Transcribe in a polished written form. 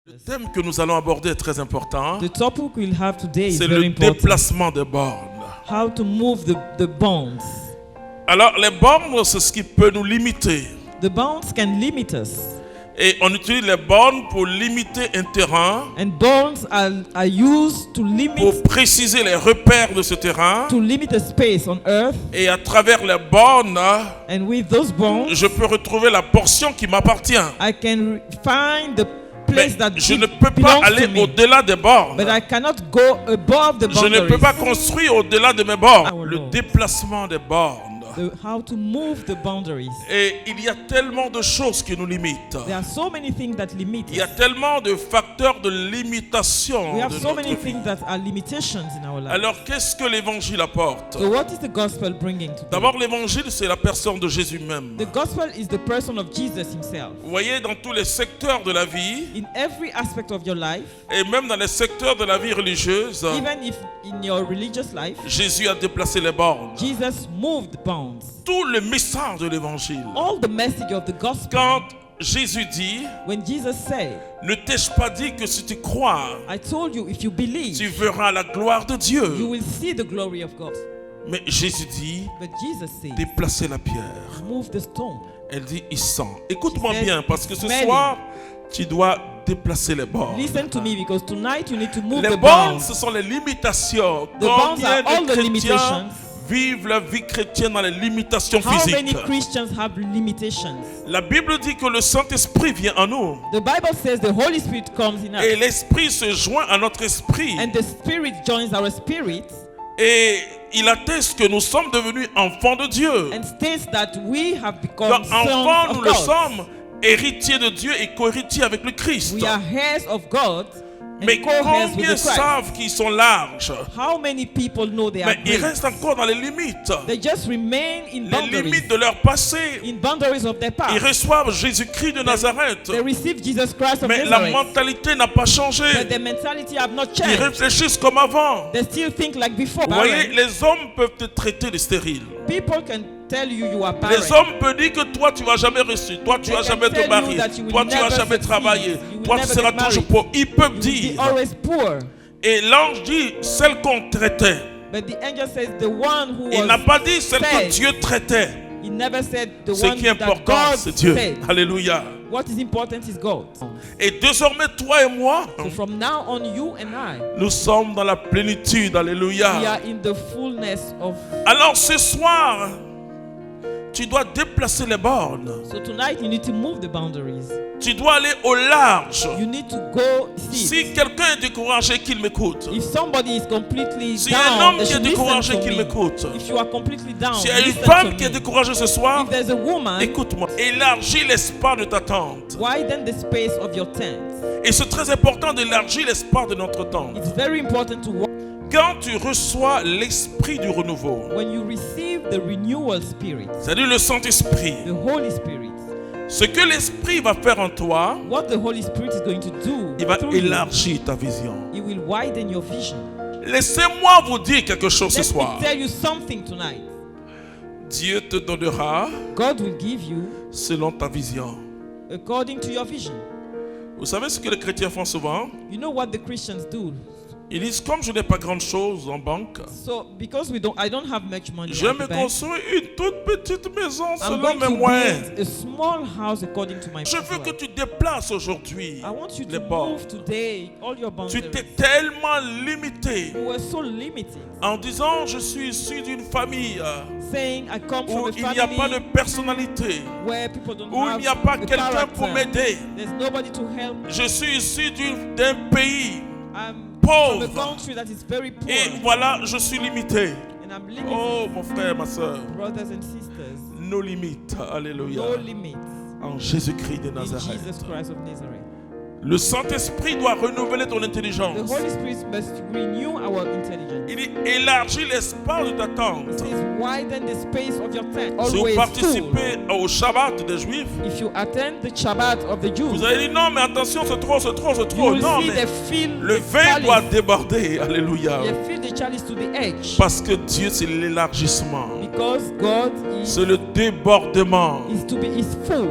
Le thème que nous allons aborder est très important. The topic we'll have today is C'est very le important. déplacement des bornes. How to move the bounds. Alors, les bornes, c'est ce qui peut nous limiter. The bounds can limit us. Et on utilise les bornes pour limiter un terrain, And bounds are used to limit pour préciser les repères de ce terrain. a space on earth. Et à travers les bornes, And with those bounds, je peux retrouver la portion qui m'appartient. I can find the Mais place that je ne peux pas belongs aller to me. au-delà des bornes. But I cannot go above the Je ne boundaries. peux pas construire au-delà de mes bornes. Our Le Lord. déplacement des bornes. How to move the boundaries. Et il y a tellement de choses qui nous limitent. There are so many things that limit Il y a us. tellement de facteurs de limitation We have de so notre many vie. things that are limitations in our life. Alors, qu'est-ce que l'évangile apporte? So what is the gospel bringing to D'abord, l'évangile, c'est la personne de Jésus même. The gospel is the person of Jesus himself. Vous voyez, dans tous les secteurs de la vie, In every aspect of your life, et même dans les secteurs de la vie religieuse, even if in your religious life, Jésus a déplacé les bornes. Jesus moved the bounds. Tout le message de l'évangile. All the message of the gospel. Quand Jésus dit, When Jesus said, ne t'ai-je pas dit que si tu crois, I told you, if you believe, tu verras la gloire de you Dieu. will see the glory of God. Mais Jésus dit, But Jesus said, déplacez la pierre. move the stone. Elle dit, il sent. Écoute-moi He said, bien, parce que ce smelling. soir, tu dois déplacer les bornes. Listen to me, because tonight you need to move Les the bornes, bounds. ce sont les limitations. The bounds Combien are all de the chrétiens limitations. vivent la vie chrétienne dans les limitations How many physiques? Christians have limitations? La Bible dit que le Saint-Esprit vient en nous. The Bible says the Holy Spirit comes in Et us, l'Esprit se joint à notre esprit. and the Spirit joins our spirit Et il atteste que nous sommes devenus enfants de Dieu. and states that we have become Donc, enfants, sons nous of le God. sommes, héritiers de Dieu et co-héritiers avec le Christ. We are heirs of God and Mais co-heirs with combien the Christ. savent qu'ils sont larges? How many people know they are Mais ils great? restent encore dans les limites. They just remain in Les boundaries, limites de leur passé. in boundaries of their Ils past. reçoivent Jésus-Christ de Nazareth. They receive Jesus Christ of Mais la Nazareth, mentalité n'a pas changé. but their mentality have not Ils changed. réfléchissent comme avant. They still think like before. Vous voyez, Barren. les hommes peuvent te traiter de stérile. People can tell you are barren. Les hommes peuvent dire que toi, tu ne vas jamais réussir. Toi, tu ne vas They jamais can te tell marier. you that you will Toi, tu ne vas never jamais succeed. travailler. You will Toi, tu never seras get toujours married. pauvre. Ils peuvent You will be dire. always poor. Et l'ange dit, celle qu'on traitait. But the angel says the one who Il n'a was pas dit celle que said. Dieu traitait. He never said the Ce one qui est that important, God c'est Dieu. said. Alléluia. What is important is God. Et désormais, toi et moi, So from now on, you and I, nous sommes dans la plénitude. we Alléluia. are in the fullness of. Alors ce soir, tu dois déplacer les bornes. So tonight you need to move the boundaries. Tu dois aller au large. You need to go see. Si quelqu'un est découragé, qu'il m'écoute. If somebody is completely S'il y a un down, homme they qui est should listen découragé, to qu'il me. m'écoute. If you are completely down, S'il y a une listen femme to qui est me. découragée ce soir, If there's a woman, écoute-moi. Élargis l'espace de ta tente. widen the space of your tent. Et c'est très important d'élargir l'espace de notre tente. It's very important to Quand tu reçois l'esprit du renouveau, when you receive the renewal spirit, c'est-à-dire le Saint-Esprit, the Holy Spirit. ce que l'esprit va faire en toi, What the Holy Spirit is going to do, il va through you, élargir ta vision. it will widen your vision. Laissez-moi vous dire quelque chose ce Let soir. me tell you something tonight. Dieu te donnera God will give you selon ta vision. according to your vision. Vous savez ce que les chrétiens font souvent? You know what the Christians do? Ils disent, comme je n'ai pas grand chose en banque, So because I don't have much money je at me the bank, construis une toute petite maison I'm selon going mes to moyens. build a small house according to my Je veux que power. tu déplaces aujourd'hui I want you les to bornes. move today all your Tu boundaries. t'es tellement limité You were so limited, en disant, je suis issu d'une famille saying I come from où a il n'y a pas de family personnalité, where people don't où il have n'y a pas a quelqu'un pour character. m'aider. There's nobody to help. Je suis issu d'un pays I'm from a pauvre. country that is very poor, Et voilà, je suis limité. and I'm limited. Oh, mon frère, ma soeur, Brothers and sisters, nos limites, alléluia, no limits en Jésus-Christ de in Nazareth. Jesus Christ of Nazareth. Le Saint-Esprit doit renouveler ton The intelligence. Holy Spirit must renew our intelligence. Il dit, élargis l'espace de ta It tente. says widen the space of your tent. Si vous Always full. participez au Shabbat des Juifs, If you attend the Shabbat of the Jews, vous allez dire, non, mais attention, c'est trop, c'est trop, c'est you trop. will Non, see mais the fill le the vin doit chalice. déborder. Alléluia. You fill the chalice to the edge. Parce que Dieu, c'est l'élargissement. Because God C'est le débordement. is full.